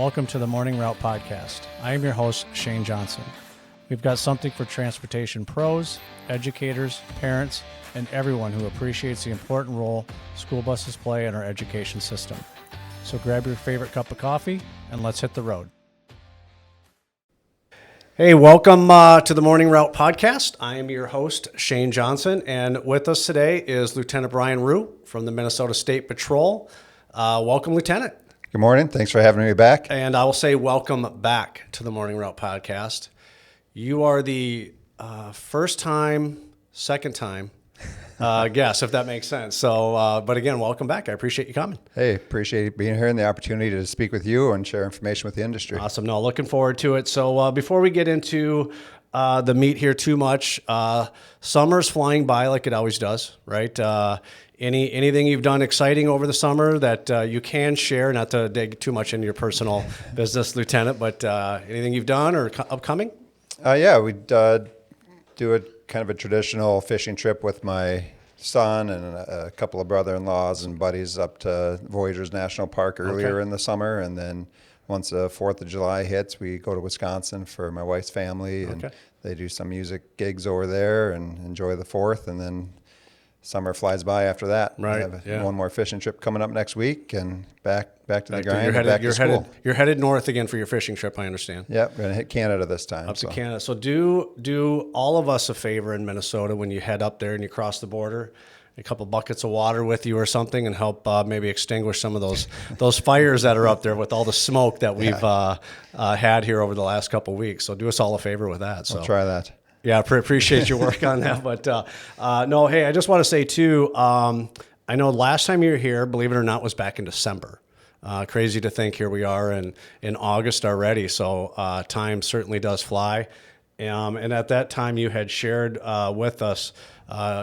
Welcome to the Morning Route Podcast. I am your host, Shane Johnson. We've got something for transportation pros, educators, parents, and everyone who appreciates the important role school buses play in our education system. So grab your favorite cup of coffee and let's hit the road. Hey, welcome to the Morning Route Podcast. I am your host, Shane Johnson, and with us today is Lieutenant Brian Rue from the Minnesota State Patrol. Welcome, Lieutenant. Good morning. Thanks for having me back. And I will say welcome back to the Morning Route Podcast. You are the second time guest, if that makes sense. So, but again, welcome back. I appreciate you coming. Hey, appreciate being here and the opportunity to speak with you and share information with the industry. Awesome. No, looking forward to it. So before we get into the meat here too much, summer's flying by like it always does, right? Anything you've done exciting over the summer that you can share, not to dig too much into your personal business, Lieutenant, but anything you've done or upcoming? Yeah, we do a kind of a traditional fishing trip with my son and a couple of brother-in-laws and buddies up to Voyageurs National Park earlier in the summer. And then once the 4th of July hits, we go to Wisconsin for my wife's family. And they do some music gigs over there and enjoy the 4th. And then summer flies by after that. Right. We have one more fishing trip coming up next week and back to the grind. You're headed north again for your fishing trip, I understand. Yep, we're going to hit Canada this time. Up to Canada. So do all of us a favor in Minnesota when you head up there and you cross the border, a couple buckets of water with you or something, and help maybe extinguish some of those fires that are up there with all the smoke that we've had here over the last couple of weeks. So do us all a favor with that. So I'll try that. Yeah, appreciate your work on that. But no, hey, I just want to say too, I know last time you were here, believe it or not, was back in December. Crazy to think here we are in August already. So time certainly does fly. And at that time you had shared with us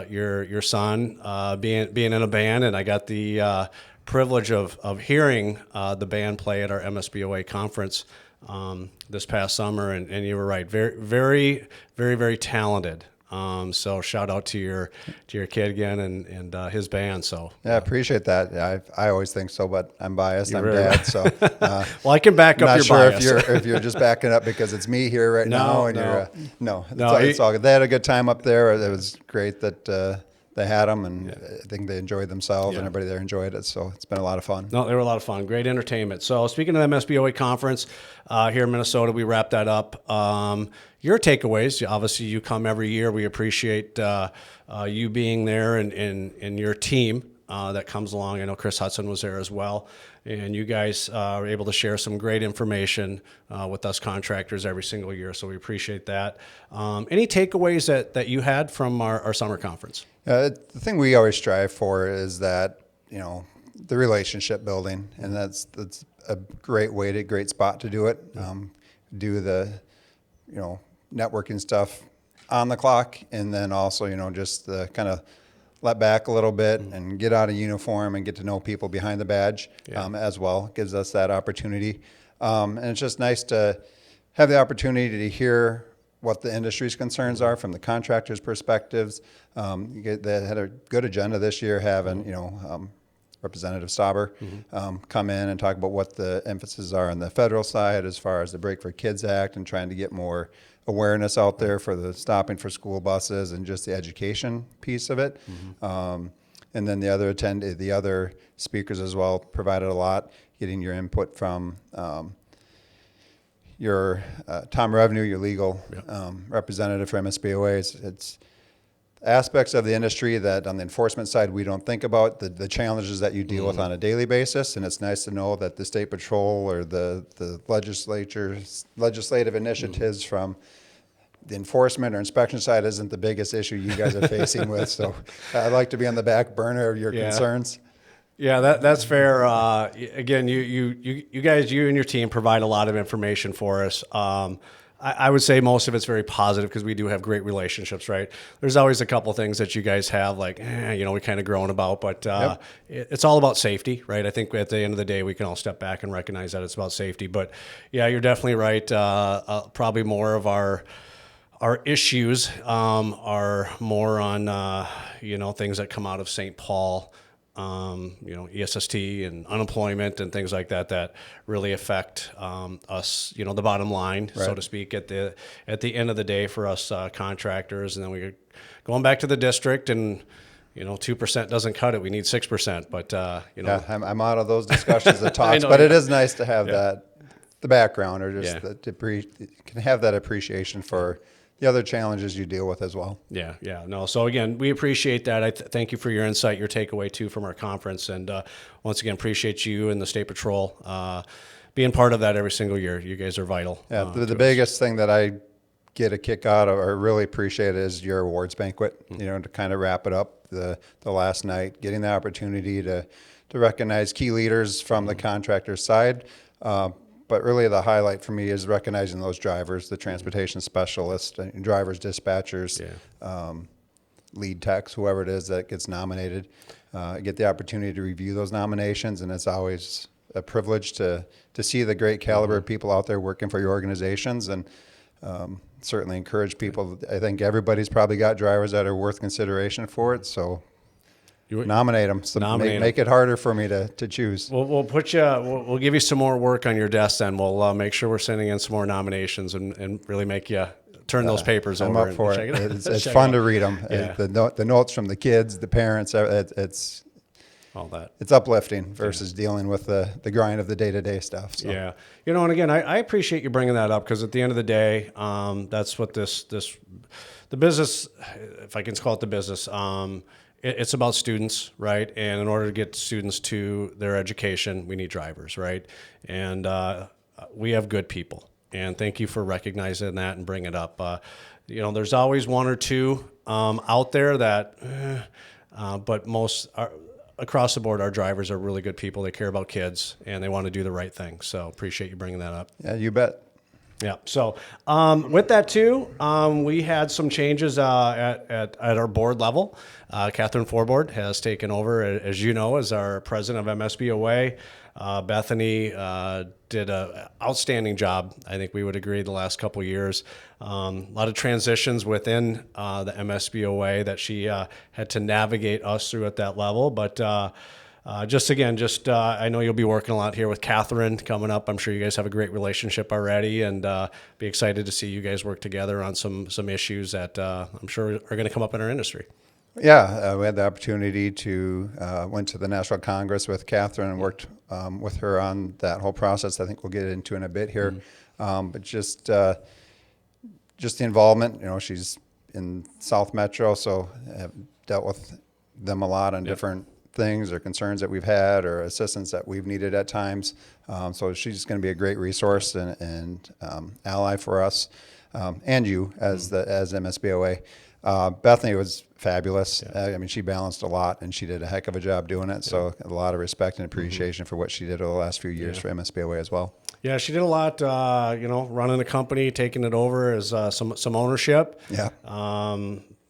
your son being in a band, and I got the privilege of hearing the band play at our MSBOA conference this past summer, and you were right, very, very talented. So shout out to your kid again and his band. So yeah, I appreciate that. I always think so, but I'm biased. I'm dad, so well, I can back up your bias. Not sure if you're just backing up because it's me here right now, and it's all good. They had a good time up there. It was great that they had them, and I think they enjoyed themselves, and everybody there enjoyed it. So it's been a lot of fun. No, they were a lot of fun. Great entertainment. So speaking of the MSBOA conference here in Minnesota, we wrapped that up. Your takeaways, obviously you come every year. We appreciate you being there and your team that comes along. I know Chris Hudson was there as well. And you guys are able to share some great information with us contractors every single year. So we appreciate that. Any takeaways that you had from our summer conference? The thing we always strive for is that, the relationship building, and that's a great spot to do it. Do the, networking stuff on the clock, and then also, just the kind of let back a little bit and get out of uniform and get to know people behind the badge as well. Gives us that opportunity. And it's just nice to have the opportunity to hear what the industry's concerns are from the contractors' perspectives. They had a good agenda this year, having, Representative Stauber come in and talk about what the emphasis are on the federal side as far as the Break for Kids Act and trying to get more awareness out there for the stopping for school buses and just the education piece of it. And then the other speakers as well provided a lot, getting your input from your Tom Revenue, your legal representative for MSBOA. It's aspects of the industry that on the enforcement side we don't think about, the challenges that you deal with on a daily basis, and it's nice to know that the State Patrol or the legislative initiatives from the enforcement or inspection side isn't the biggest issue you guys are facing with. So I'd like to be on the back burner of your concerns. Yeah, that's fair. Again, you guys, you and your team provide a lot of information for us. I would say most of it's very positive because we do have great relationships, right? There's always a couple things that you guys have like, we kind of groan about, but it's all about safety, right? I think at the end of the day, we can all step back and recognize that it's about safety. But yeah, you're definitely right. Probably more of our issues are more on, things that come out of St. Paul. ESST and unemployment and things like that that really affect us, the bottom line, so to speak, at the end of the day for us contractors. And then we're going back to the district, and 2% doesn't cut it. We need 6%. But Yeah, I'm out of those discussions and talks, but it is nice to have the background, or just can have that appreciation for the other challenges you deal with as well. Yeah. No. So again, we appreciate that. I thank you for your insight, your takeaway too from our conference, and once again, appreciate you and the State Patrol being part of that every single year. You guys are vital. Yeah. The biggest thing that I get a kick out of, or really appreciate, is your awards banquet. To kind of wrap it up the last night, getting the opportunity to recognize key leaders from the contractor side. But really the highlight for me is recognizing those drivers, the transportation specialists, drivers, dispatchers, lead techs, whoever it is that gets nominated. I get the opportunity to review those nominations, and it's always a privilege to see the great caliber of people out there working for your organizations, and certainly encourage people. I think everybody's probably got drivers that are worth consideration for it, so nominate them. So make it harder for me to choose. We'll put you. We'll give you some more work on your desk. Then we'll make sure we're sending in some more nominations and really make you turn those papers over. I'm up for it. It's fun to read them. Yeah. The notes from the kids, the parents. It's all that. It's uplifting versus dealing with the grind of the day-to-day stuff. So. Yeah. And again, I appreciate you bringing that up, because at the end of the day, that's what the business, if I can call it the business, it's about students, right? And in order to get students to their education, we need drivers, right? And we have good people. And thank you for recognizing that and bringing it up. There's always one or two out there that, but most across the board, our drivers are really good people. They care about kids, and they want to do the right thing. So appreciate you bringing that up. Yeah, you bet. Yeah. So with that too, we had some changes at our board level. Catherine Forboard has taken over, as you know, as our president of MSBOA. Bethany did an outstanding job. I think we would agree the last couple of years. A lot of transitions within the MSBOA that she had to navigate us through at that level. But I know you'll be working a lot here with Catherine coming up. I'm sure you guys have a great relationship already, and be excited to see you guys work together on some issues that I'm sure are going to come up in our industry. Yeah, we had the opportunity to went to the National Congress with Catherine and worked with her on that whole process. I think we'll get into in a bit here, but just the involvement. She's in South Metro, so I've dealt with them a lot on different things or concerns that we've had or assistance that we've needed at times. So she's going to be a great resource and ally for us and you as MSBOA. Bethany was fabulous. Yeah. She balanced a lot, and she did a heck of a job doing it. So a lot of respect and appreciation for what she did over the last few years for MSBOA as well. Yeah, she did a lot, running the company, taking it over as some ownership. Yeah.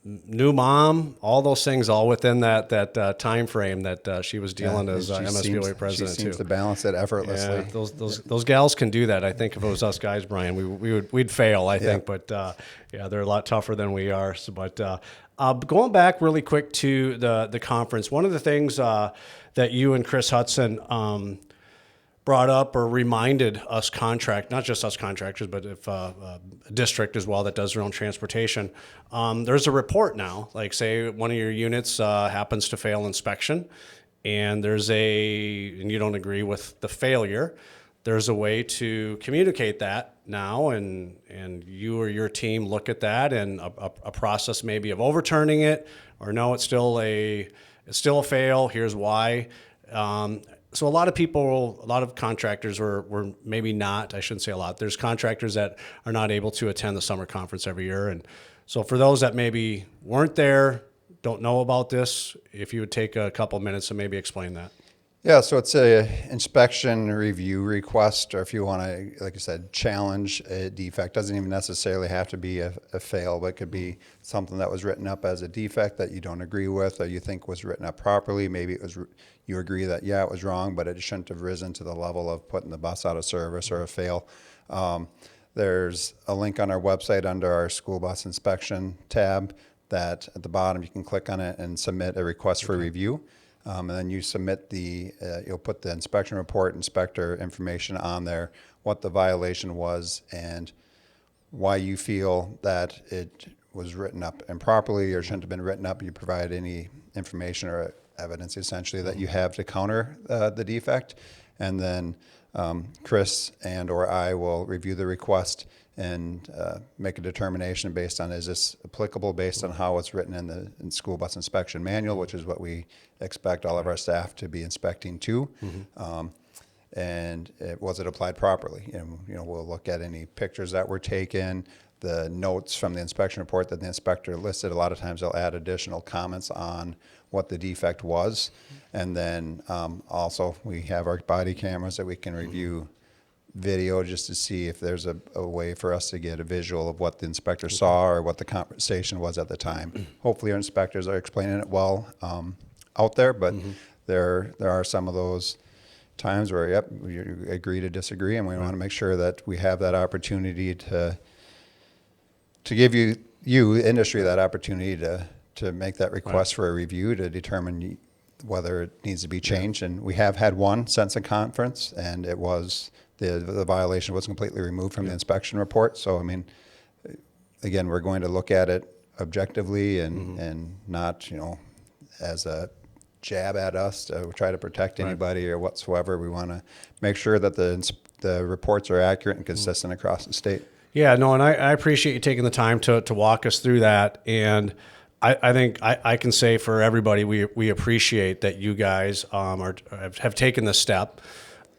New mom, all those things, all within that time frame that she was dealing as MSBOA president. She seems to balance it effortlessly. Yeah, those gals can do that. I think if it was us guys, Brian, we'd fail. I think, but they're a lot tougher than we are. So, but going back really quick to the conference, one of the things that you and Chris Hudson brought up or reminded us not just us contractors, but if a district as well that does their own transportation, there's a report now, like say one of your units happens to fail inspection, and and you don't agree with the failure, there's a way to communicate that now, and you or your team look at that, and a process maybe of overturning it, or no, it's still a fail, here's why. So a lot of contractors were maybe not, I shouldn't say a lot, there's contractors that are not able to attend the summer conference every year. And so for those that maybe weren't there, don't know about this, if you would take a couple minutes and maybe explain that. Yeah, so it's a inspection review request, or if you want to, like I said, challenge a defect. Doesn't even necessarily have to be a fail, but it could be something that was written up as a defect that you don't agree with, or you think was written up properly. Maybe you agree that, it was wrong, but it shouldn't have risen to the level of putting the bus out of service or a fail. There's a link on our website under our school bus inspection tab that at the bottom you can click on it and submit a request for review. and then you submit you'll put the inspection report, inspector information on there, what the violation was, and why you feel that it was written up improperly or shouldn't have been written up. You provide any information or evidence essentially that you have to counter the defect, and then Chris and or I will review the request and make a determination based on, is this applicable based on how it's written in the school bus inspection manual, which is what we expect all of our staff to be inspecting to. And was it applied properly? And we'll look at any pictures that were taken, the notes from the inspection report that the inspector listed. A lot of times they'll add additional comments on what the defect was. And then also we have our body cameras that we can review video just to see if there's a way for us to get a visual of what the inspector saw or what the conversation was at the time. Hopefully our inspectors are explaining it well out there, but there are some of those times where, yep, we agree to disagree, and we want to make sure that we have that opportunity to give you industry that opportunity to make that request for a review to determine whether it needs to be changed. And we have had one since a conference, and it was the violation was completely removed from the inspection report. So I mean, again, we're going to look at it objectively and not as a jab at us to try to protect anybody or whatsoever. We want to make sure that the reports are accurate and consistent across the state. Yeah, no, and I appreciate you taking the time to walk us through that. And I think I can say for everybody, we appreciate that you guys have taken the step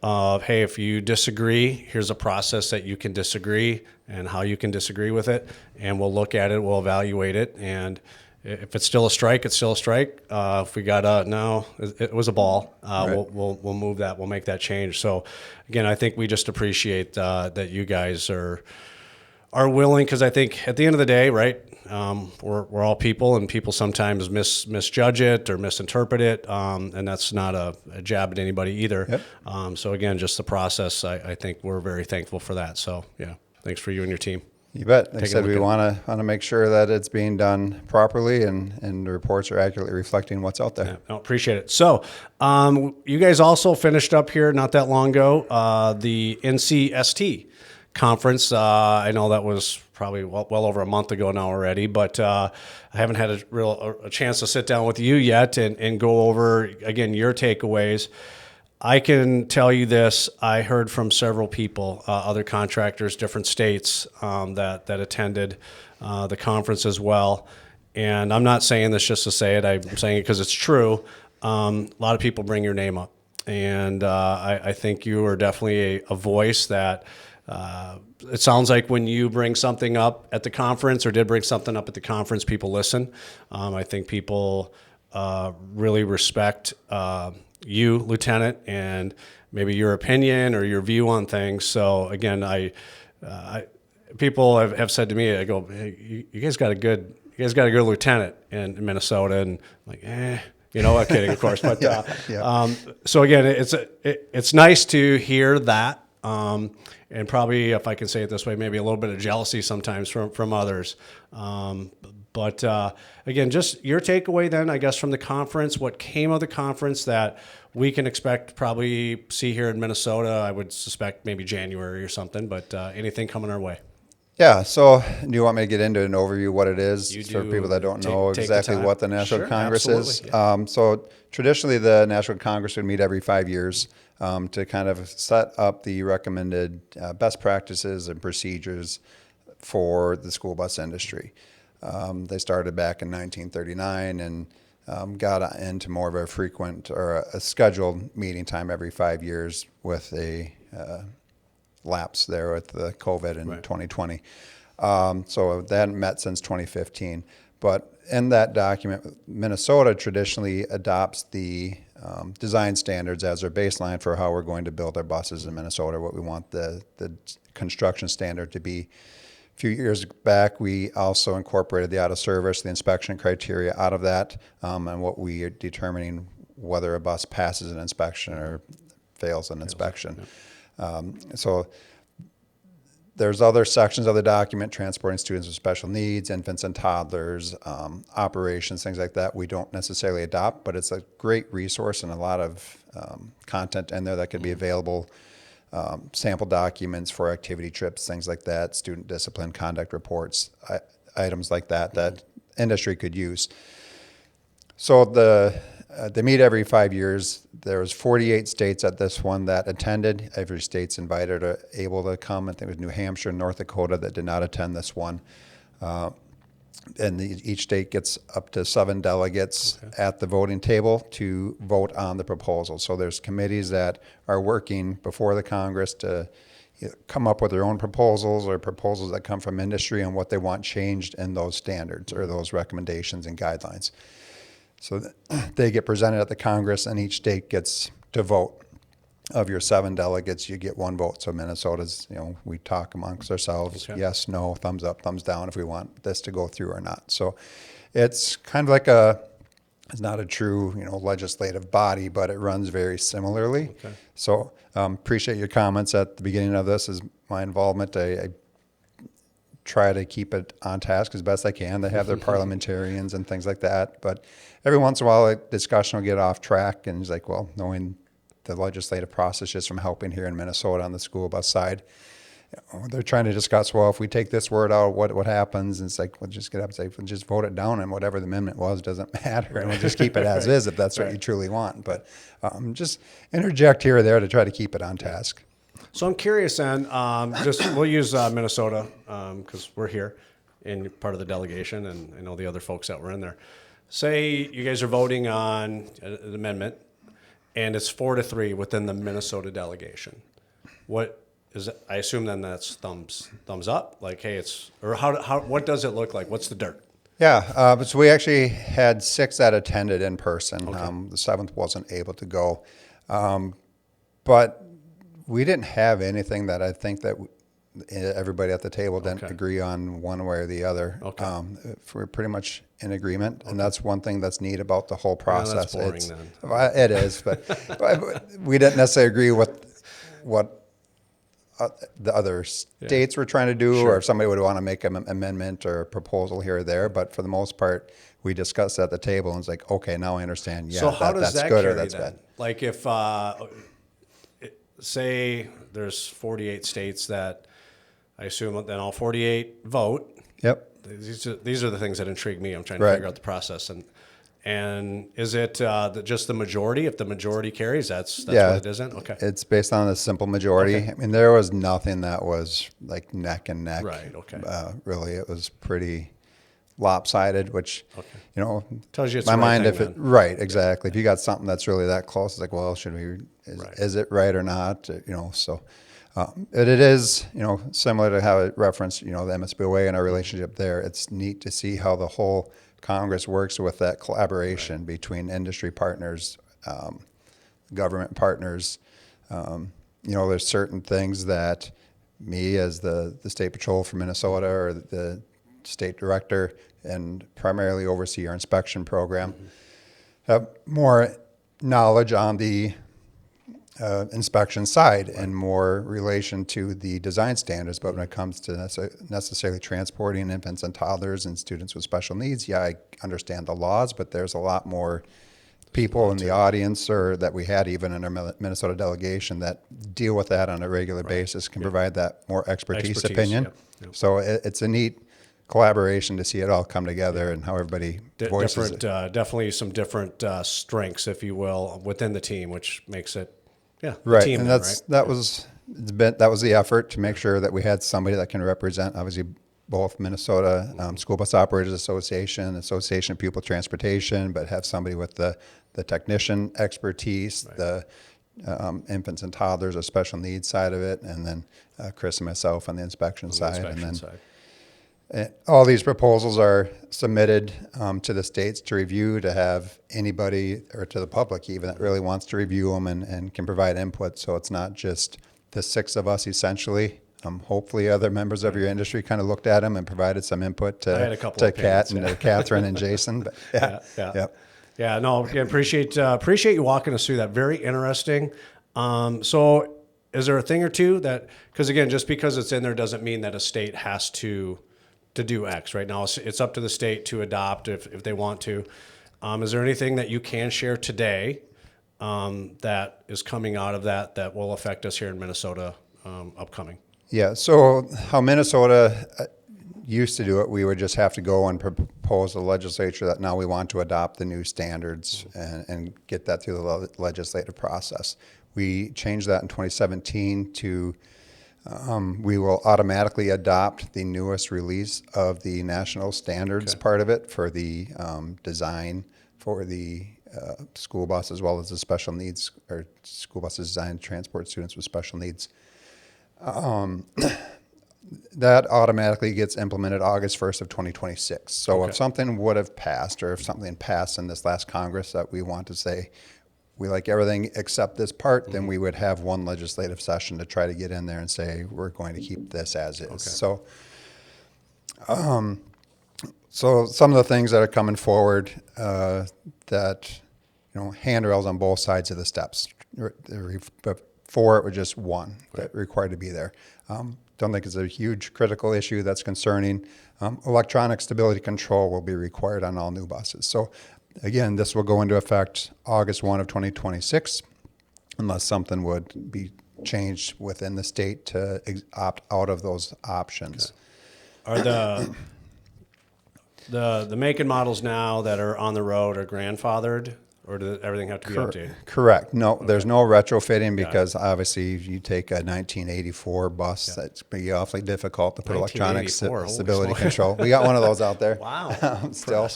of, hey, if you disagree, here's a process that you can disagree and how you can disagree with it, and we'll look at it, we'll evaluate it, and if it's still a strike, it's still a strike. If we got no, it was a ball. We'll move that. We'll make that change. So, again, I think we just appreciate that you guys are willing, because I think at the end of the day, right, we're all people, and people sometimes misjudge it or misinterpret it, and that's not a jab at anybody either. Yep. So again, just the process. I think we're very thankful for that. So yeah, thanks for you and your team. You bet. Like I said, we want to make sure that it's being done properly and the reports are accurately reflecting what's out there. Yeah, no, appreciate it. So you guys also finished up here not that long ago the NCST conference. I know that was probably well over a month ago now already, but I haven't had a chance to sit down with you yet and go over, again, your takeaways. I can tell you this, I heard from several people, other contractors, different states that attended the conference as well. And I'm not saying this just to say it, I'm saying it because it's true. A lot of people bring your name up. And I think you are definitely a voice that it sounds like when you bring something up at the conference or did bring something up at the conference, people listen. I think people really respect you, Lieutenant, and maybe your opinion or your view on things. So again, people have said to me, I go, hey, you guys got a good lieutenant in Minnesota, and I'm like, I'm kidding, of course, but so again, it's nice to hear that, and probably, if I can say it this way, maybe a little bit of jealousy sometimes from others. But again, just your takeaway then, I guess, from the conference, what came of the conference that we can expect probably see here in Minnesota. I would suspect maybe January or something, but anything coming our way? Yeah, so do you want me to get into an overview of what it is for people that don't know exactly what the National Congress is? Yeah. So traditionally the National Congress would meet every 5 years to kind of set up the recommended best practices and procedures for the school bus industry. They started back in 1939 and got into more of a frequent or a scheduled meeting time every 5 years with a lapse there with the COVID in 2020. So they hadn't met since 2015. But in that document, Minnesota traditionally adopts the design standards as their baseline for how we're going to build our buses in Minnesota, what we want the construction standard to be. A few years back, we also incorporated the out of service, the inspection criteria out of that, and what we are determining whether a bus passes an inspection or fails an inspection. So There's other sections of the document, transporting students with special needs, infants and toddlers, operations, things like that. We don't necessarily adopt, but it's a great resource and a lot of content in there that could be available. Sample documents for activity trips, things like that, student discipline, conduct reports, items like that that industry could use. So they meet every 5 years. There was 48 states at this one that attended. Every state's invited or able to come. I think it was New Hampshire and North Dakota that did not attend this one. And each state gets up to 7 delegates at the voting table to vote on the proposal. So there's committees that are working before the Congress to come up with their own proposals or proposals that come from industry and what they want changed in those standards or those recommendations and guidelines. So they get presented at the Congress, and each state gets to vote. Of your 7 delegates, you get 1 vote. So Minnesota's, we talk amongst ourselves, yes, no, thumbs up, thumbs down if we want this to go through or not. So it's kind of like it's not a true, legislative body, but it runs very similarly. Okay. So appreciate your comments at the beginning of this. Is my involvement. I try to keep it on task as best I can. They have their parliamentarians and things like that, but every once in a while a discussion will get off track, and it's like, well, knowing the legislative process just from helping here in Minnesota on the school bus side, they're trying to discuss, well, if we take this word out, what happens? And it's like, we'll just get up and say, we'll just vote it down, and whatever the amendment was doesn't matter, and we'll just keep it as is if that's what you truly want. But just interject here or there to try to keep it on task. So I'm curious, then, we'll use Minnesota because we're here and part of the delegation, and I know the other folks that were in there. Say you guys are voting on an amendment, and it's 4-3 within the Minnesota delegation. What is it? I assume then that's thumbs up. Like, hey, what does it look like? What's the dirt? Yeah, so we actually had 6 that attended in person. Okay. The 7th wasn't able to go, but we didn't have anything that I think that everybody at the table didn't agree on one way or the other. Okay. We're pretty much in agreement, and that's one thing that's neat about the whole process. Yeah, that's boring, then. It is, but we didn't necessarily agree with what the other states were trying to do, or if somebody would want to make an amendment or a proposal here or there. But for the most part, we discussed at the table, and it's like, okay, now I understand. Yeah, so how does that's that good carry or that's then? bad. Like if, say there's 48 states that I assume then all 48 vote. Yep. These are the things that intrigue me. I'm trying to figure out the process. And is it just the majority? If the majority carries, that's what it isn't? Okay. It's based on a simple majority. Okay. I mean, there was nothing that was like neck and neck. Right, okay. Really, it was pretty lopsided, which, tells you it's my the right mind, thing, right, exactly. If you got something that's really that close, it's like, well, is it right or not? So it is, similar to how it referenced, the MSBOA and our relationship there. It's neat to see how the whole Congress works with that collaboration between industry partners, government partners. There's certain things that me as the state patrol for Minnesota or the state director and primarily oversee our inspection program have more knowledge on the inspection side and more relation to the design standards. But when it comes to necessarily transporting infants and toddlers and students with special needs, I understand the laws, but there's a lot more people in the audience or that we had even in our Minnesota delegation that deal with that on a regular basis, can provide that more expertise opinion. Yep. So it's a neat collaboration to see it all come together and how everybody voices it. Definitely some different strengths, if you will, within the team, which makes it right. Team and then, that was the effort to make sure that we had somebody that can represent obviously both Minnesota School Bus Operators Association of Pupil Transportation, but have somebody with the technician expertise, the infants and toddlers or special needs side of it, and then Chris and myself on the inspection side. All these proposals are submitted to the states to review, to have anybody, or to the public even, that really wants to review them and can provide input. So it's not just the 6 of us essentially. Hopefully other members of your industry kind of looked at them and provided some input to Kat and Catherine and Jason. But no, again, appreciate you walking us through that. Very interesting. So is there a thing or two that, because again, just because it's in there doesn't mean that a state has to do X. Right now, it's up to the state to adopt if they want to. Is there anything that you can share today that is coming out of that will affect us here in Minnesota upcoming? Yeah, so how Minnesota used to do it, we would just have to go and propose to the legislature that now we want to adopt the new standards and get that through the legislative process. We changed that in 2017 to we will automatically adopt the newest release of the national standards part of it for the design for the school bus, as well as the special needs, or school buses designed to transport students with special needs. That automatically gets implemented August 1st of 2026. So if something would have passed, or if something passed in this last Congress that we want to say, we like everything except this part, then we would have one legislative session to try to get in there and say, we're going to keep this as is. So, so some of the things that are coming forward that, handrails on both sides of the steps. Before it was just one that required to be there. Don't think it's a huge critical issue that's concerning. Electronic stability control will be required on all new buses. So again, this will go into effect August 1 of 2026, unless something would be changed within the state to opt out of those options. Are the make and models now that are on the road are grandfathered, or does everything have to be updated? Correct. No, there's no retrofitting because obviously if you take a 1984 bus, that's be awfully difficult to put electronic stability control. We got one of those out there. Wow. Still.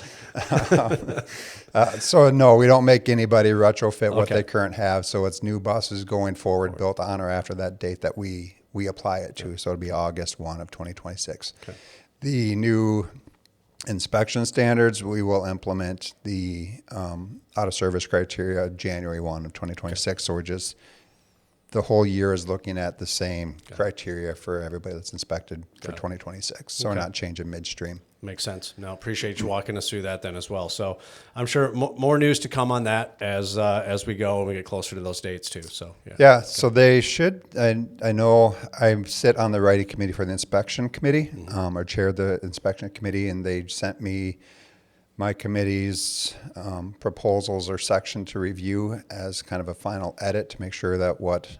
So no, we don't make anybody retrofit what they current have. So it's new buses going forward built on or after that date that we apply it to. So it'll be August 1 of 2026. Okay. The new inspection standards, we will implement the out of service criteria January 1 of 2026. So we're just, the whole year is looking at the same criteria for everybody that's inspected for 2026. So we're not changing midstream. Makes sense. No, appreciate you walking us through that then as well. So I'm sure more news to come on that as we go and we get closer to those dates too. So so they should. I know I sit on the writing committee for the inspection committee, or chair the inspection committee, and they sent me my committee's proposals or section to review as kind of a final edit to make sure that what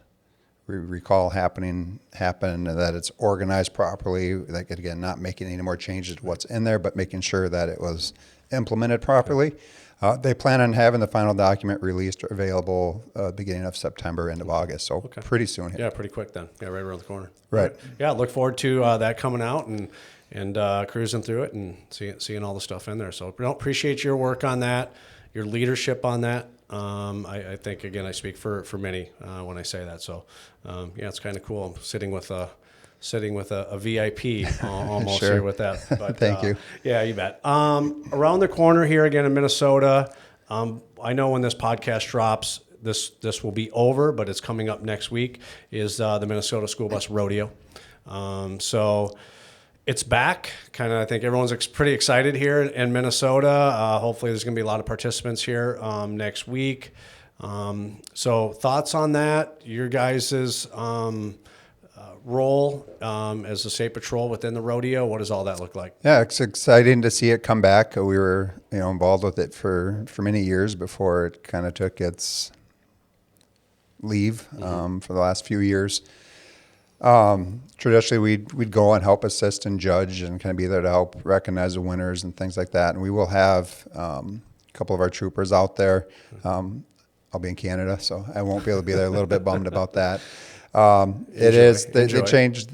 we recall happened, and that it's organized properly. Like, again, not making any more changes to what's in there, but making sure that it was implemented properly. They plan on having the final document released or available beginning of September, end of August. So pretty soon here. Yeah, pretty quick then. Yeah, right around the corner. Right. Yeah, look forward to that coming out and cruising through it and seeing all the stuff in there. So appreciate your work on that, your leadership on that. I think, again, I speak for many when I say that. So, it's kind of cool. I'm sitting with a VIP almost here with that. But, Thank you. Yeah, you bet. Around the corner here again in Minnesota, I know when this podcast drops, this will be over, but it's coming up next week, is the Minnesota School Bus Rodeo. So it's back. Kind of, I think everyone's pretty excited here in Minnesota. Hopefully there's going to be a lot of participants here next week. So thoughts on that, your guys' role as the state patrol within the rodeo, what does all that look like? Yeah, it's exciting to see it come back. We were involved with it for many years before it kind of took its leave for the last few years. Traditionally, we'd go and help assist and judge and kind of be there to help recognize the winners and things like that. And we will have a couple of our troopers out there. I'll be in Canada, so I won't be able to be there. A little bit bummed about that. They changed,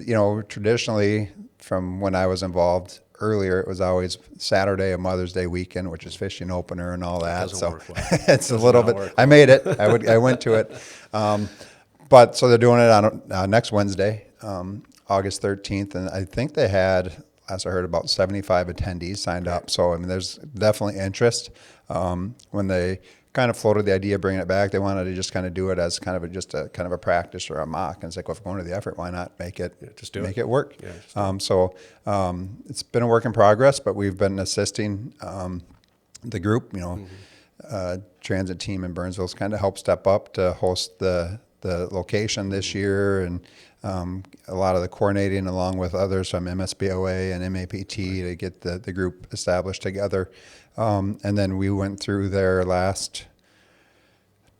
traditionally from when I was involved earlier, it was always Saturday, a Mother's Day weekend, which is fishing opener and all that. So well. It's a little bit, I made it. I went to it. But so they're doing it on next Wednesday, August 13th. And I think they had, as I heard, about 75 attendees signed up. So, there's definitely interest. When they kind of floated the idea of bringing it back, they wanted to just kind of do it as kind of a practice or a mock. And it's like, well, if we're going to the effort, why not make it work? Yeah, so it's been a work in progress, but we've been assisting the group, transit team in Burnsville's kind of helped step up to host the the location this year, and a lot of the coordinating along with others from MSBOA and MAPT to get the group established together. And then we went through there last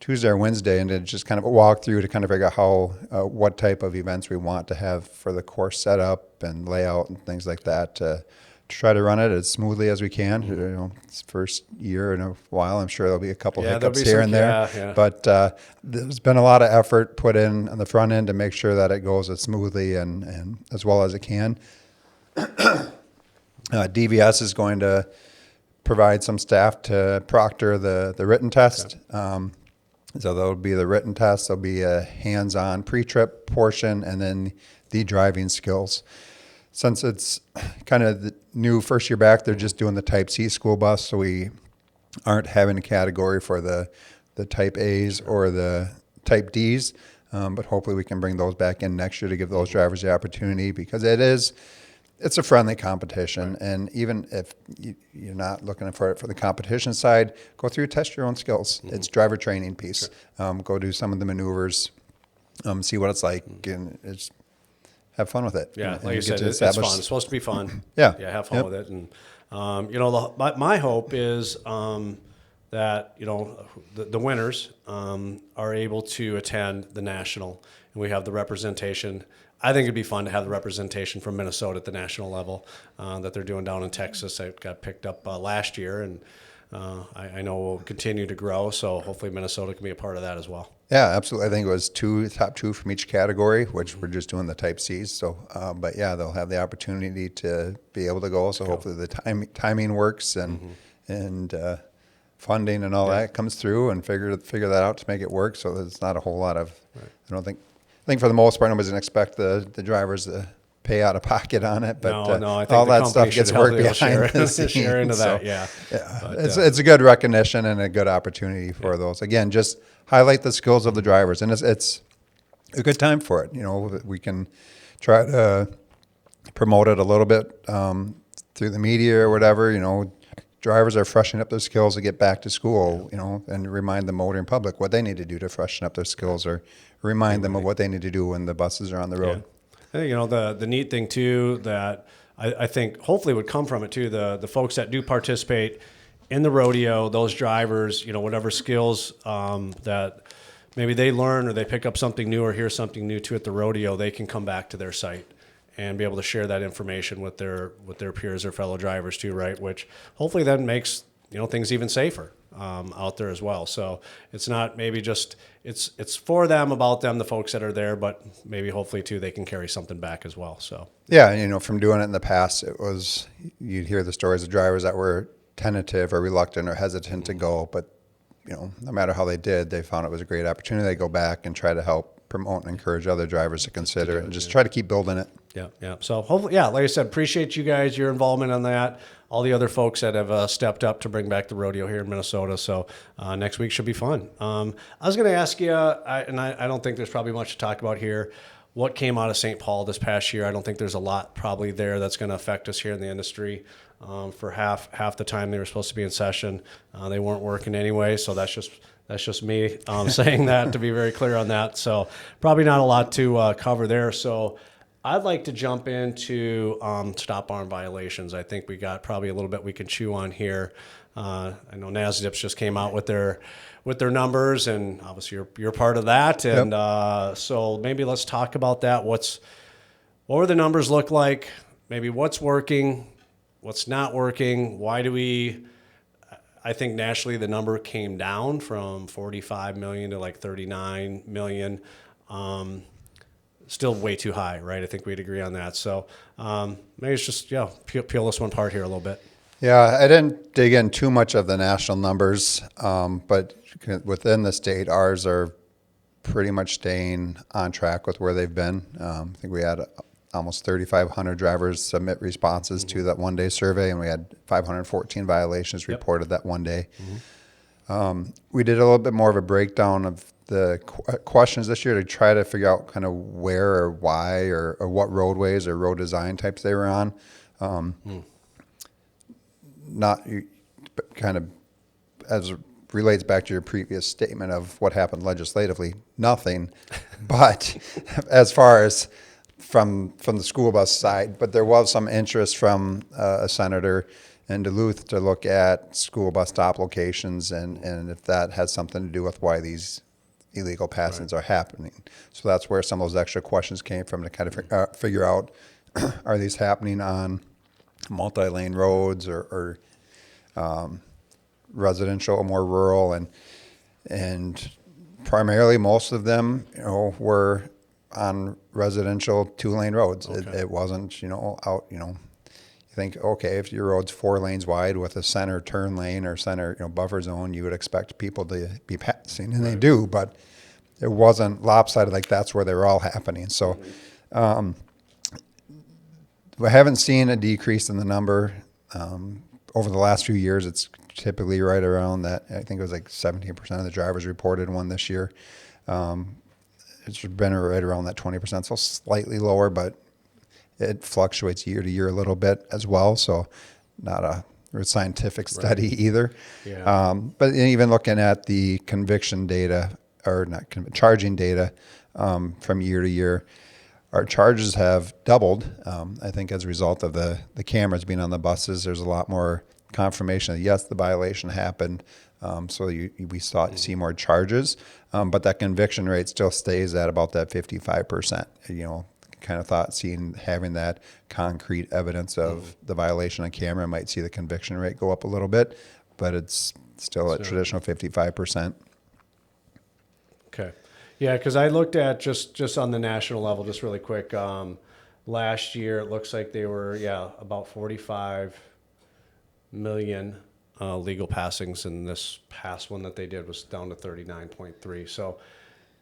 Tuesday or Wednesday and did just kind of a walkthrough to kind of figure out how, what type of events we want to have for the course setup and layout and things like that to try to run it as smoothly as we can. You know, it's first year in a while. I'm sure there'll be a couple hiccups here and there, but there's been a lot of effort put in on the front end to make sure that it goes as smoothly and as well as it can. DVS is going to provide some staff to proctor the written test. So there'll be the written test, there'll be a hands-on pre-trip portion, and then the driving skills. Since it's kind of the new first year back, they're just doing the Type C school bus, so we aren't having a category for the Type A's or the Type D's, but hopefully we can bring those back in next year to give those drivers the opportunity, because it's a friendly competition, and even if you're not looking for it for the competition side, go through, test your own skills. It's driver training piece. Go do some of the maneuvers, see what it's like, and it's have fun with it. Yeah, and like you said, it's fun. It's supposed to be fun. Yeah, have fun with it. And you know, my hope is that you know the winners are able to attend the national, and we have the representation. I think it'd be fun to have the representation from Minnesota at the national level that they're doing down in Texas. It got picked up last year, and I know will continue to grow. So hopefully Minnesota can be a part of that as well. Yeah, absolutely. I think it was top two from each category, which we're just doing the Type C's. So, but yeah, they'll have the opportunity to be able to go. So hopefully the timing works and funding and all that comes through, and figure that out to make it work. So there's not a whole lot of. I think for the most part, nobody's going to expect the drivers to pay out of pocket on it, but no, I think all that stuff gets worked behind the scenes. Share into that, But, it's a good recognition and a good opportunity for those. Again, just highlight the skills of the drivers, and it's a good time for it. You know, we can try to promote it a little bit through the media or whatever. You know, drivers are freshening up their skills to get back to school. You know, and remind the motoring public what they need to do to freshen up their skills, or remind them of what they need to do when the buses are on the road. I think, you know, the neat thing too that I think hopefully would come from it too, the folks that do participate in the rodeo, those drivers, you know, whatever skills that maybe they learn or they pick up something new or hear something new too at the rodeo, they can come back to their site and be able to share that information with their peers or fellow drivers too, right? Which hopefully then makes, you know, things even safer out there as well. So it's not maybe just it's for them, about them, the folks that are there, but maybe hopefully too they can carry something back as well. So yeah, you know, from doing it in the past, it was you'd hear the stories of drivers that were tentative or reluctant or hesitant to go, but you know, no matter how they did, they found it was a great opportunity. They go back and try to help promote and encourage other drivers to consider it and just try to keep building it. Yeah. So hopefully, like I said, appreciate you guys, your involvement on that. All the other folks that have stepped up to bring back the rodeo here in Minnesota. So next week should be fun. I was going to ask you, and I don't think there's probably much to talk about here. What came out of St. Paul this past year? I don't think there's a lot probably there that's going to affect us here in the industry. For half the time they were supposed to be in session, they weren't working anyway. So that's just me saying that, to be very clear on that. So probably not a lot to cover there. So I'd like to jump into stop arm violations. I think we got probably a little bit we can chew on here. I know NASDIPs just came out with their numbers, and obviously you're part of that. And so maybe let's talk about that. What were the numbers look like? Maybe what's working, what's not working? Why do we? I think nationally the number came down from 45 million to like 39 million. Still way too high, right? I think we'd agree on that. So maybe it's just, peel this one apart here a little bit. Yeah, I didn't dig in too much of the national numbers, but within the state, ours are pretty much staying on track with where they've been. I think we had almost 3,500 drivers submit responses to that one-day survey, and we had 514 violations reported that one day. We did a little bit more of a breakdown of the questions this year to try to figure out kind of where or why or what roadways or road design types they were on. Not kind of as relates back to your previous statement of what happened legislatively. Nothing, but as far as from the school bus side, but there was some interest from a senator in Duluth to look at school bus stop locations and if that has something to do with why these illegal passings are happening. So that's where some of those extra questions came from, to kind of figure out, are these happening on multi-lane roads or residential, more rural, and primarily most of them, were on residential 2-lane roads. Okay. It wasn't, out, you think, okay, if your road's 4 lanes wide with a center turn lane or center, buffer zone, you would expect people to be passing, and they do, but it wasn't lopsided like that's where they were all happening. So we haven't seen a decrease in the number. Over the last few years, it's typically right around that. I think it was like 17% of the drivers reported one this year. It's been right around that 20%, so slightly lower, but it fluctuates year to year a little bit as well. So not a scientific study either. Yeah. But even looking at the conviction data, or not charging data, from year to year, our charges have doubled. I think as a result of the cameras being on the buses, there's a lot more confirmation that yes, the violation happened. So we see more charges, but that conviction rate still stays at about that 55%. Kind of thought having that concrete evidence of the violation on camera might see the conviction rate go up a little bit, but it's still at traditional 55%. Okay. Yeah, because I looked at just on the national level, just really quick. Last year, it looks like they were, about 45 million legal passings, and this past one that they did was down to 39.3. So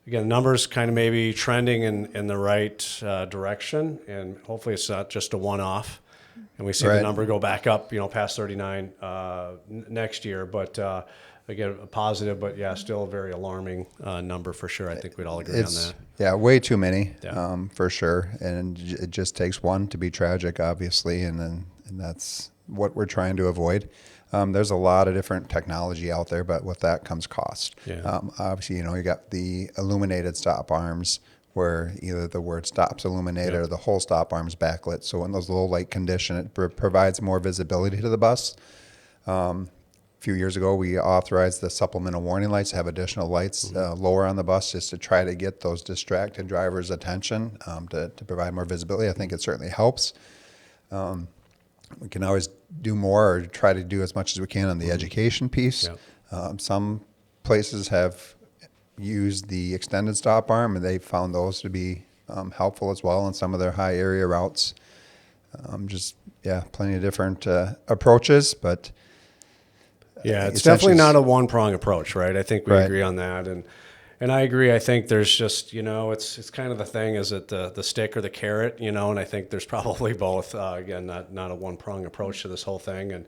again, numbers kind of maybe trending in the right direction, and hopefully it's not just a one-off, and we see the number go back up, past 39 next year. But again, a positive, but still a very alarming number for sure. I think we'd all agree on that. Yeah, way too many, for sure. And it just takes one to be tragic, obviously, and that's what we're trying to avoid. There's a lot of different technology out there, but with that comes cost. Yeah. Obviously, you got the illuminated stop arms where either the word stop's illuminated or the whole stop arm's backlit. So in those low light conditions, it provides more visibility to the bus. A few years ago, we authorized the supplemental warning lights to have additional lights lower on the bus, just to try to get those distracted drivers' attention, to provide more visibility. I think it certainly helps. We can always do more, or try to do as much as we can on the education piece. Some places have used the extended stop arm, and they found those to be helpful as well in some of their high area routes. Plenty of different approaches, but it's definitely not a one-prong approach, right? I think we agree on that, and I agree. I think there's just, it's kind of the thing, is it the stick or the carrot, and I think there's probably both. Again, not a one-prong approach to this whole thing. And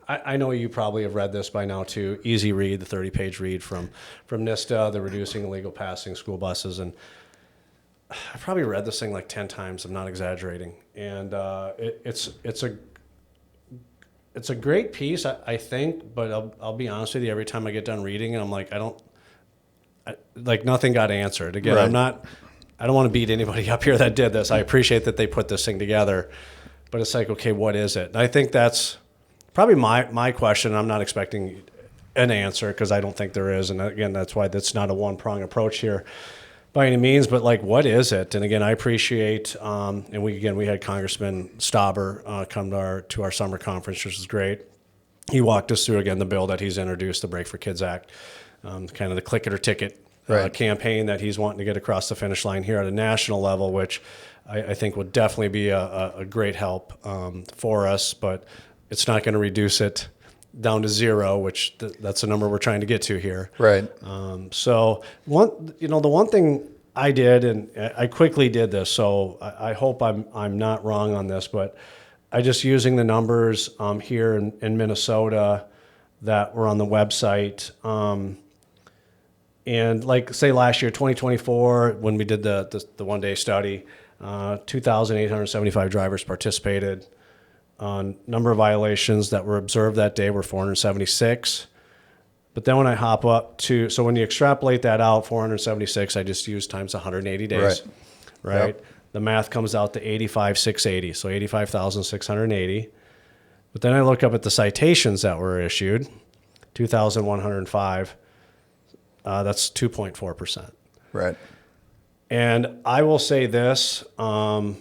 I know you probably have read this by now too. Easy read, the 30-page read from NISTA, the Reducing Illegal Passing School Buses, and I've probably read this thing like 10 times. I'm not exaggerating, and it's a great piece, I think. But I'll be honest with you, every time I get done reading it, I'm like, nothing got answered. Again, I don't want to beat anybody up here that did this. I appreciate that they put this thing together, but it's like, okay, what is it? And I think that's probably my question. I'm not expecting an answer, because I don't think there is. And again, that's why that's not a one-prong approach here by any means, but what is it? And again, I appreciate, and we had Congressman Stauber come to our summer conference, which was great. He walked us through, again, the bill that he's introduced, the Break for Kids Act, kind of the click it or ticket campaign that he's wanting to get across the finish line here at a national level, which I think would definitely be a great help for us, but it's not going to reduce it down to zero, which that's the number we're trying to get to here. Right. So the one thing I did, and I quickly did this, so I hope I'm not wrong on this, but I just using the numbers here in Minnesota that were on the website. And say last year, 2024, when we did the one-day study, 2,875 drivers participated. Number of violations that were observed that day were 476. But then when I hop up to, so when you extrapolate that out, 476, I just use times 180 days, right? Yep. The math comes out to 85,680, so 85,680. But then I look up at the citations that were issued, 2,105. That's 2.4%. Right. And I will say this, again,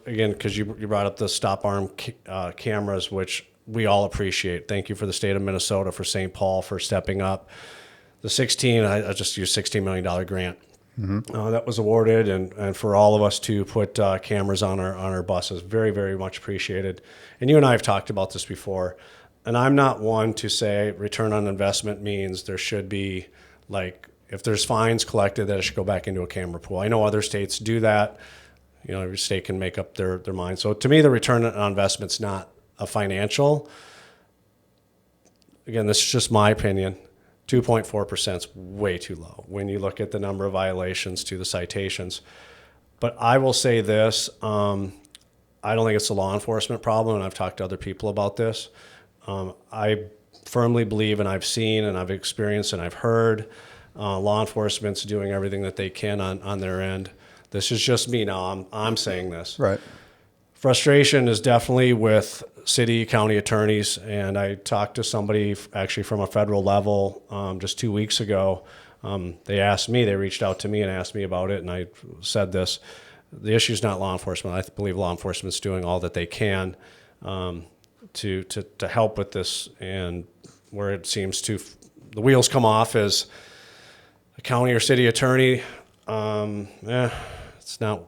because you brought up the stop arm cameras, which we all appreciate. Thank you for the state of Minnesota, for St. Paul, for stepping up. The 16, I just used $16 million grant. That was awarded, and for all of us to put cameras on our buses, very, very much appreciated. And you and I have talked about this before, and I'm not one to say return on investment means there should be, like, if there's fines collected, that it should go back into a camera pool. I know other states do that. You know, every state can make up their mind. So to me, the return on investment's not a financial. Again, this is just my opinion. 2.4% is way too low when you look at the number of violations to the citations. But I will say this, I don't think it's a law enforcement problem, and I've talked to other people about this. I firmly believe, and I've seen and I've experienced and I've heard law enforcement's doing everything that they can on their end. This is just me now. I'm saying this. Right. Frustration is definitely with city, county attorneys, and I talked to somebody actually from a federal level just 2 weeks ago. They reached out to me and asked me about it, and I said this: the issue is not law enforcement. I believe law enforcement's doing all that they can to help with this, and where it seems to the wheels come off is a county or city attorney. It's not.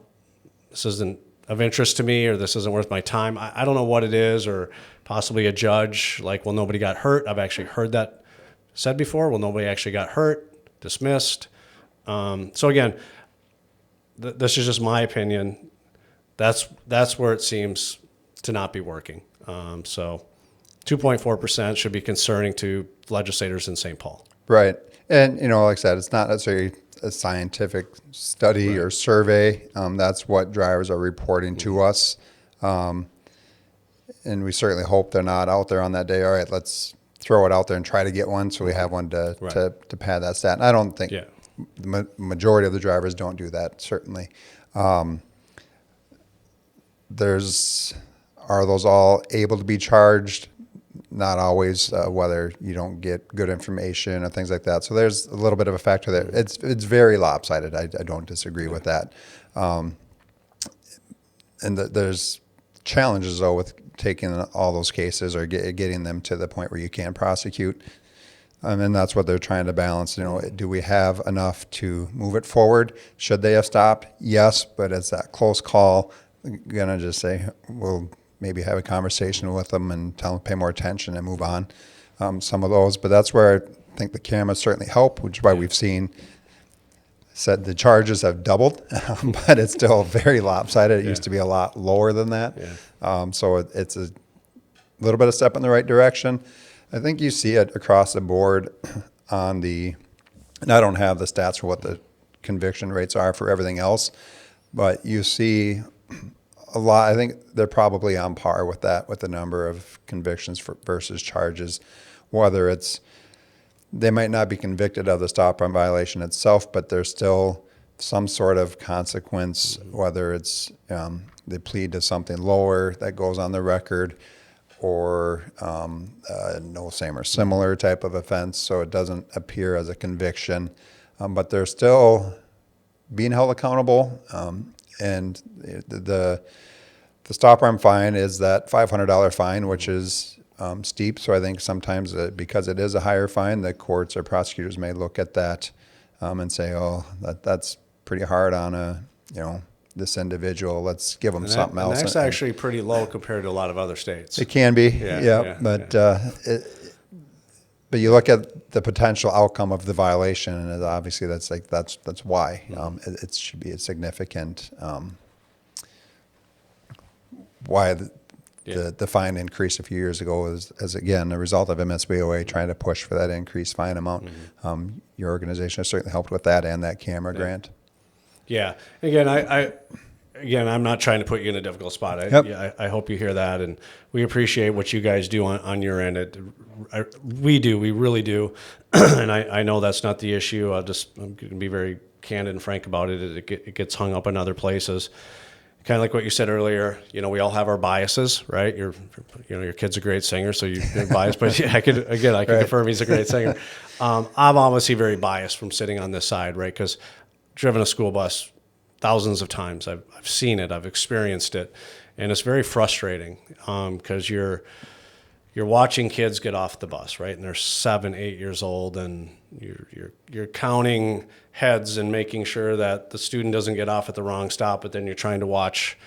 This isn't of interest to me, or this isn't worth my time. I don't know what it is, or possibly a judge, like, well, nobody got hurt. I've actually heard that said before. Well, nobody actually got hurt, dismissed. So again, this is just my opinion. That's where it seems to not be working. So 2.4% should be concerning to legislators in St. Paul. Right. And, like I said, it's not necessarily a scientific study or survey. That's what drivers are reporting to us. And we certainly hope they're not out there on that day. All right, let's throw it out there and try to get one so we have one to pad that stat. And I don't think the majority of the drivers don't do that, certainly. Are those all able to be charged? Not always, whether you don't get good information or things like that. So there's a little bit of a factor there. It's very lopsided. I don't disagree with that. And there's challenges, though, with taking all those cases or getting them to the point where you can prosecute. And that's what they're trying to balance. Do we have enough to move it forward? Should they have stopped? Yes, but it's that close call. I'm going to just say, we'll maybe have a conversation with them and tell them to pay more attention and move on. Some of those, but that's where I think the cameras certainly help, which is why we've said the charges have doubled, but it's still very lopsided. It used to be a lot lower than that. So it's a little bit of step in the right direction. I think you see it across the board and I don't have the stats for what the conviction rates are for everything else, but you see a lot. I think they're probably on par with that, with the number of convictions versus charges, whether it's they might not be convicted of the stop arm violation itself, but there's still some sort of consequence, whether it's they plead to something lower that goes on the record, or no same or similar type of offense, so it doesn't appear as a conviction, but they're still being held accountable. And the stop arm fine is that $500 fine, which is steep. So I think sometimes because it is a higher fine, the courts or prosecutors may look at that and say, "Oh, that's pretty hard on this individual. Let's give them something else." And that's actually pretty low compared to a lot of other states. It can be, but you look at the potential outcome of the violation, and obviously that's why it should be a significant. Why the fine increased a few years ago as again a result of MSBOA trying to push for that increased fine amount. Your organization has certainly helped with that and that camera grant. Yeah. Again, again, I'm not trying to put you in a difficult spot. I hope you hear that, and we appreciate what you guys do on your end. We really do, and I know that's not the issue. I'm going to be very candid and frank about it. It gets hung up in other places. Kind of like what you said earlier, we all have our biases, right? Your kid's a great singer, so you're biased. But I can confirm he's a great singer. I'm obviously very biased from sitting on this side, right? Because driven a school bus thousands of times, I've seen it, I've experienced it, and it's very frustrating because you're watching kids get off the bus, right? And they're 7, 8 years old, and you're counting heads and making sure that the student doesn't get off at the wrong stop, but then you're trying to watch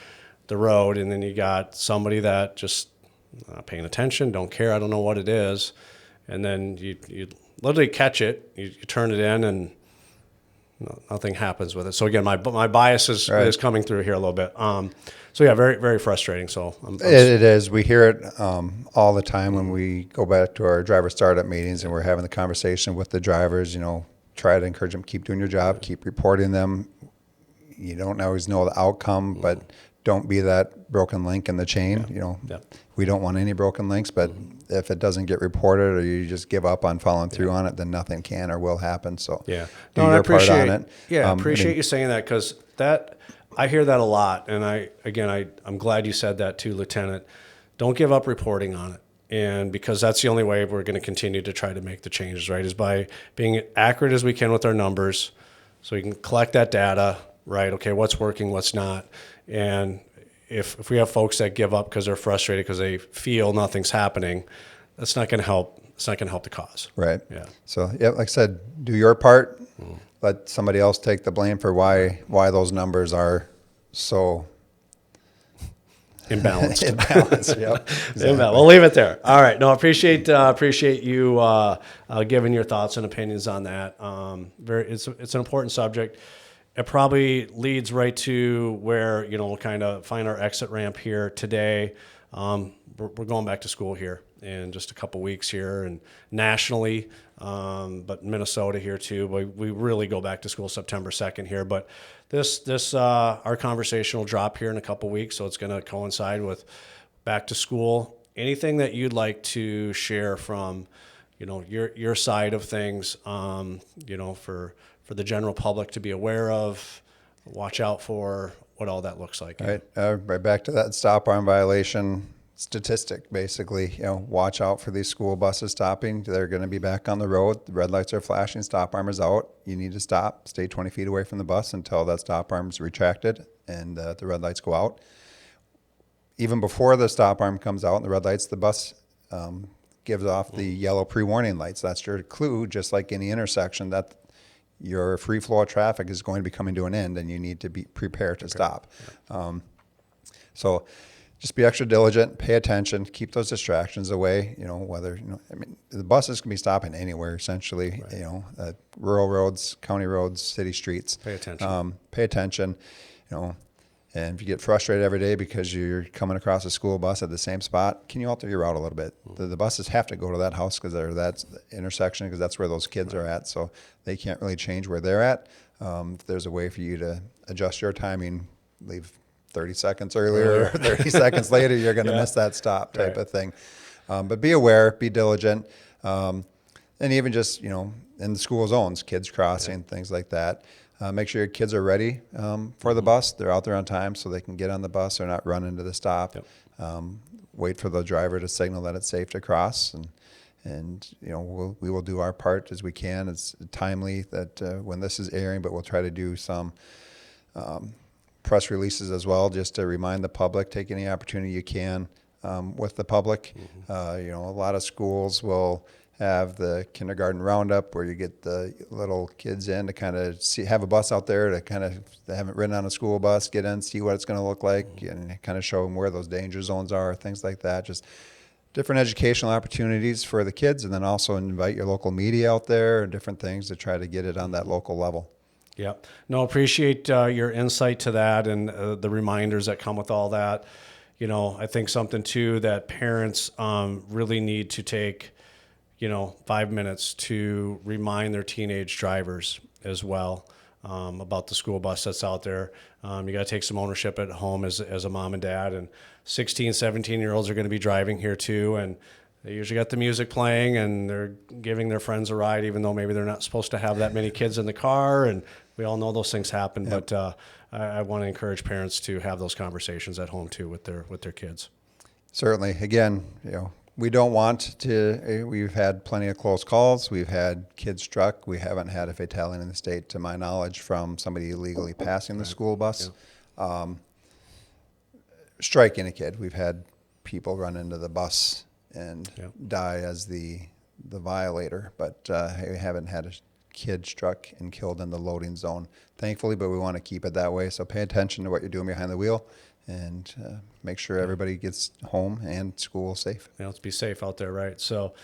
the road, and then you got somebody that just not paying attention, don't care, I don't know what it is, and then you literally catch it, you turn it in, and nothing happens with it. So again, my bias is coming through here a little bit. So yeah, very, very frustrating. So it is. We hear it all the time when we go back to our driver startup meetings and we're having the conversation with the drivers. Try to encourage them, keep doing your job, keep reporting them. You don't always know the outcome, but don't be that broken link in the chain. We don't want any broken links, but if it doesn't get reported or you just give up on following through on it, then nothing can or will happen. So do your part on it. Yeah, I appreciate you saying that, because I hear that a lot, and I'm glad you said that too, Lieutenant. Don't give up reporting on it, and because that's the only way we're going to continue to try to make the changes, right? Is by being accurate as we can with our numbers, so we can collect that data, right? Okay, what's working, what's not, and if we have folks that give up because they're frustrated because they feel nothing's happening, that's not going to help. It's not going to help the cause. Right. Yeah. So like I said, do your part. Let somebody else take the blame for why those numbers are so imbalanced. Yep. Exactly. We'll leave it there. All right. No, appreciate you giving your thoughts and opinions on that. It's an important subject. It probably leads right to where we'll kind of find our exit ramp here today. We're going back to school here in just a couple weeks here, and nationally, but Minnesota here too. We really go back to school September 2nd here. But this our conversation will drop here in a couple weeks, so it's going to coincide with back to school. Anything that you'd like to share from your side of things, for the general public to be aware of, watch out for, what all that looks like. Right. Right back to that stop arm violation statistic, basically. Watch out for these school buses stopping. They're going to be back on the road. The red lights are flashing. Stop arm is out. You need to stop. Stay 20 feet away from the bus until that stop arm is retracted and the red lights go out. Even before the stop arm comes out and the red lights, the bus gives off the yellow pre-warning lights. That's your clue, just like any intersection, that your free flow of traffic is going to be coming to an end and you need to be prepared to stop. So just be extra diligent, pay attention, keep those distractions away. The buses can be stopping anywhere, essentially, rural roads, county roads, city streets. Pay attention. Pay attention, and if you get frustrated every day because you're coming across a school bus at the same spot, can you alter your route a little bit? The buses have to go to that house because that's the intersection, because that's where those kids are at. So they can't really change where they're at. If there's a way for you to adjust your timing, leave 30 seconds earlier or 30 seconds later, you're going to miss that stop type of thing. But be aware, be diligent. And even just, in the school zones, kids crossing, things like that. Make sure your kids are ready for the bus. They're out there on time so they can get on the bus. They're not running to the stop. Wait for the driver to signal that it's safe to cross. And we will do our part as we can. It's timely that when this is airing, but we'll try to do some press releases as well, just to remind the public, take any opportunity you can with the public. A lot of schools will have the kindergarten roundup where you get the little kids in to kind of have a bus out there to kind of, they haven't ridden on a school bus, get in, see what it's going to look like, and kind of show them where those danger zones are, things like that. Just different educational opportunities for the kids, and then also invite your local media out there and different things to try to get it on that local level. Yeah. No, appreciate your insight to that and the reminders that come with all that. I think something too that parents really need to take 5 minutes to remind their teenage drivers as well. about the school bus that's out there. You got to take some ownership at home as a mom and dad. And 16, 17-year-olds are going to be driving here too, and they usually got the music playing, and they're giving their friends a ride, even though maybe they're not supposed to have that many kids in the car. And we all know those things happen. Yep. But I want to encourage parents to have those conversations at home too with their kids. Certainly. Again, we don't want to. We've had plenty of close calls. We've had kids struck. We haven't had a fatality in the state, to my knowledge, from somebody illegally passing the school bus. Yeah. Striking a kid. We've had people run into the bus and die as the violator, but we haven't had a kid struck and killed in the loading zone, thankfully, but we want to keep it that way. So pay attention to what you're doing behind the wheel, and make sure everybody gets home and school safe. Yeah, let's be safe out there, right? So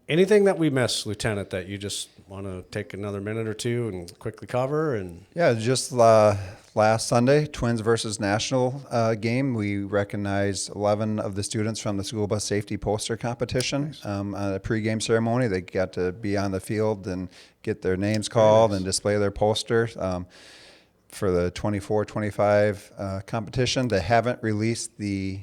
anything that we missed, Lieutenant, that you just want to take another minute or two and quickly cover? And yeah, just last Sunday, Twins versus National game, we recognized 11 of the students from the school bus safety poster competition. Nice. On a pregame ceremony. They got to be on the field and get their names called and display their poster. For the 24-25 competition. They haven't released the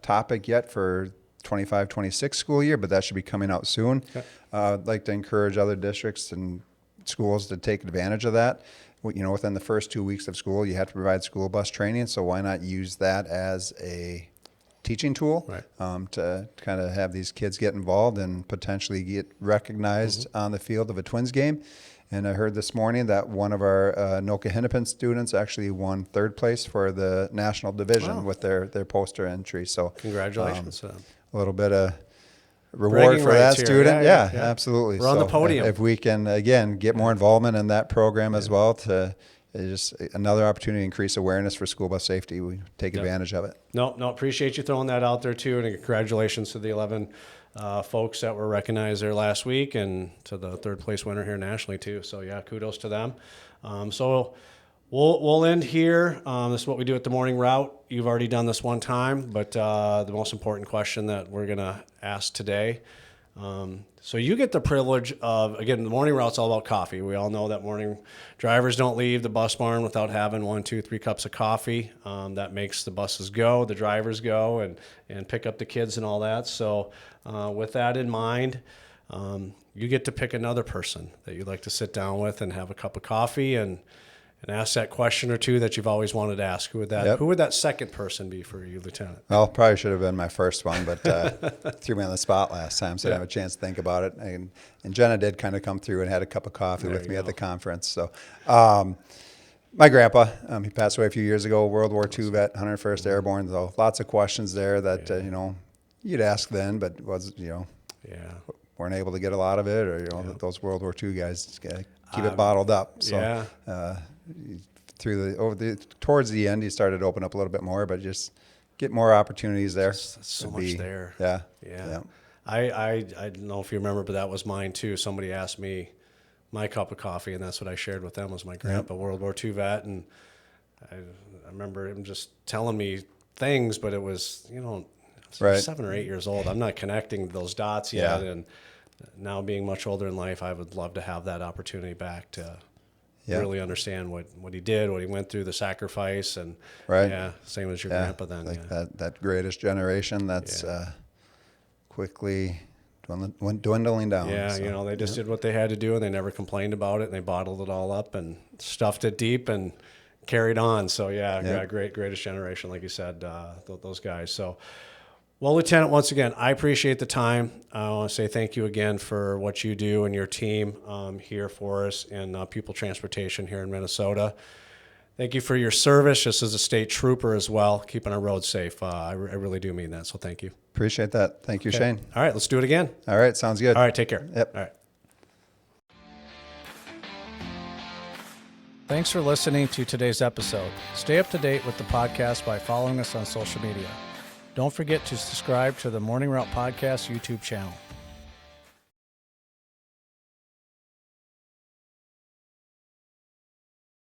topic yet for 25-26 school year, but that should be coming out soon. Okay. I'd like to encourage other districts and schools to take advantage of that. Within the first 2 weeks of school, you have to provide school bus training, so why not use that as a teaching tool, right, to kind of have these kids get involved and potentially get recognized on the field of a Twins game. And I heard this morning that one of our Anoka Hennepin students actually won third place for the national division with their poster entry. So congratulations. A little bit of reward for that student. Yeah, absolutely. We're on the podium. If we can, again, get more involvement in that program as well, to just another opportunity to increase awareness for school bus safety, we take advantage of it. No, appreciate you throwing that out there too. And congratulations to the 11 folks that were recognized there last week, and to the third place winner here nationally too. So yeah, kudos to them. So we'll end here. This is what we do at the morning route. You've already done this one time, but the most important question that we're gonna ask today. So you get the privilege of, again, the morning route's all about coffee. We all know that morning drivers don't leave the bus barn without having 1, 2, 3 cups of coffee. That makes the buses go, the drivers go, and pick up the kids and all that. So with that in mind, you get to pick another person that you'd like to sit down with and have a cup of coffee and ask that question or two that you've always wanted to ask. Who would that second person be for you, Lieutenant? Well, probably should have been my first one, but threw me on the spot last time, so I didn't have a chance to think about it. And Jenna did kind of come through and had a cup of coffee with me at the conference. So my grandpa, he passed away a few years ago, World War II vet, 101st Airborne. So lots of questions there that, you'd ask then, but weren't able to get a lot of it, or, those World War II guys keep it bottled up. So, towards the end, he started to open up a little bit more, but just get more opportunities there. So much there. Yeah. I don't know if you remember, but that was mine too. Somebody asked me my cup of coffee, and that's what I shared with them, was my grandpa, World War II vet. And I remember him just telling me things, but it was, 7 or 8 years old. I'm not connecting those dots yet. And now being much older in life, I would love to have that opportunity back to really understand what he did, what he went through, the sacrifice, and same as your grandpa then. That greatest generation that's quickly dwindling down. They just did what they had to do, and they never complained about it, and they bottled it all up and stuffed it deep and carried on. So greatest generation, like you said, those guys. So. Well, Lieutenant, once again, I appreciate the time. I want to say thank you again for what you do and your team here for us in Pupil Transportation here in Minnesota. Thank you for your service just as a state trooper as well, keeping our roads safe. I really do mean that, so thank you. Appreciate that. Thank you, Shane. All right, let's do it again. All right, sounds good. All right, take care. Yep. All right. Thanks for listening to today's episode. Stay up to date with the podcast by following us on social media. Don't forget to subscribe to the Morning Route Podcast YouTube channel.